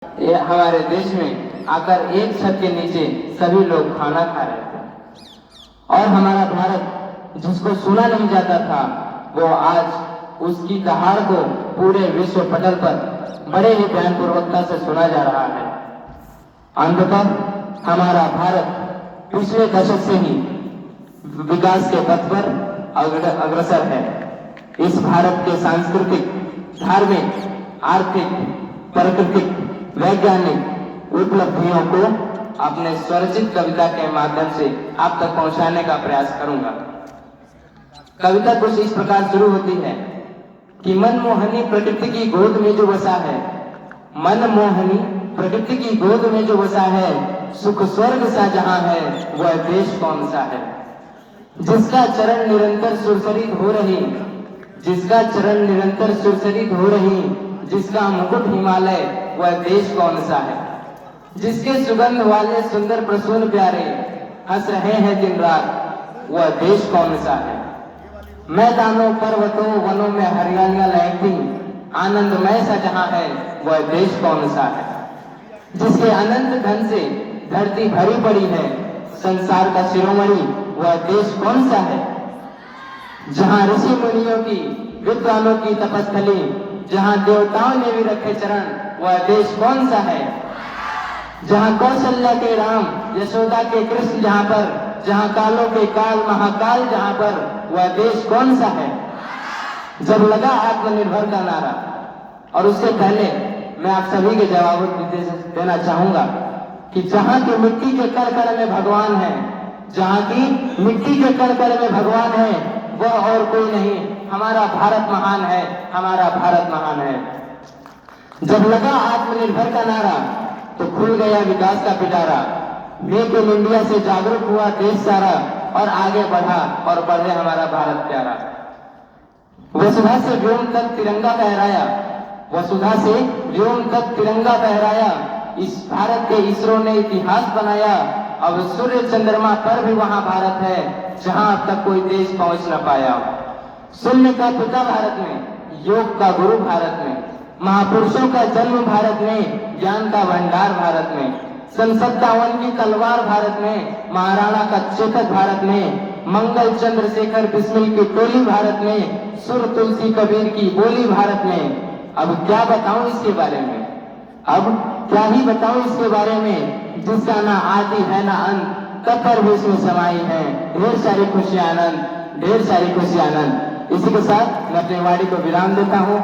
ये हमारे देश में आकर एक छत के नीचे सभी लोग खाना खा रहे थे और हमारा भारत जिसको सुना नहीं जाता था वो आज उसकी दहाड़ को पूरे विश्व पटल पर बड़े ही ध्यानपूर्वकता से सुना जा रहा है। अंततः हमारा भारत पिछले दशक से ही विकास के पथ पर अग्रसर है। इस भारत के सांस्कृतिक, धार्मिक, आर्थिक, प्राकृतिक, वैज्ञानिक उपलब्धियों को अपने स्वरचित कविता के माध्यम से आप तक पहुंचाने का प्रयास करूंगा। कविता कुछ इस प्रकार शुरू होती है कि मनमोहनी प्रकृति की गोद में जो बसा है, मनमोहनी प्रकृति की गोद में जो बसा है, सुख स्वर्ग सा जहां है वह देश कौन सा है। जिसका चरण निरंतर सुरसरित हो रही, जिसका चरण निरंतर सुरसरित हो रही, जिसका मुकुट हिमालय वह देश कौन सा है। जिसके सुगंध वाले सुंदर प्रसून प्यारे हंस रहे हैं दिन रात वह देश कौन सा है। मैदानों पर्वतों वनों में हरियालियां लहकती आनंदमय सा जहां है वह देश कौन सा है। जिसके अनंत धन से धरती भरी पड़ी है, संसार का शिरोमणि वह देश कौन सा है। जहां ऋषि मुनियों की, विद्वानों की तपस्थली, जहां देवताओं ने भी रखे चरण वह देश कौन सा है। जहां कौशल्या के राम, यशोदा के कृष्ण जहां पर, जहां कालों के काल महाकाल जहां पर वह देश कौन सा है। जब लगा आत्मनिर्भर का नारा, और उससे पहले मैं आप सभी के जवाब देना चाहूंगा कि जहां की मिट्टी के कण कण में भगवान है, जहां की मिट्टी के कण कण में भगवान है वह और कोई नहीं, हमारा भारत महान है, हमारा भारत महान है। जब लगा आत्मनिर्भर का नारा तो खुल गया विकास का पिटारा। मेक इन इंडिया से जागरूक हुआ देश सारा और आगे बढ़ा और बढ़े हमारा भारत प्यारा। वसुधा से व्योम तक तिरंगा फहराया, वसुधा से व्योम तक तिरंगा फहराया। इस भारत के इसरो ने इतिहास बनाया। अब सूर्य चंद्रमा पर भी वहां भारत है जहां अब तक कोई देश पहुंच न पाया। शून्य का पिता भारत में, योग का गुरु भारत में, महापुरुषों का जन्म भारत में, ज्ञान का भंडार भारत में, सन 57 की तलवार भारत में, महाराणा का चेतक भारत में, मंगल चंद्रशेखर बिस्मिल की टोली भारत में, सुर तुलसी कबीर की बोली भारत में। अब क्या बताऊं इसके बारे में, अब क्या ही बताऊं इसके बारे में, जिसका ना आदि है ना अंत, तब पर भी इसमें समाई है ढेर सारी खुशी आनंद, ढेर सारी खुशी आनंद। इसी के साथ मैं अपनी वाणी को विराम देता हूँ।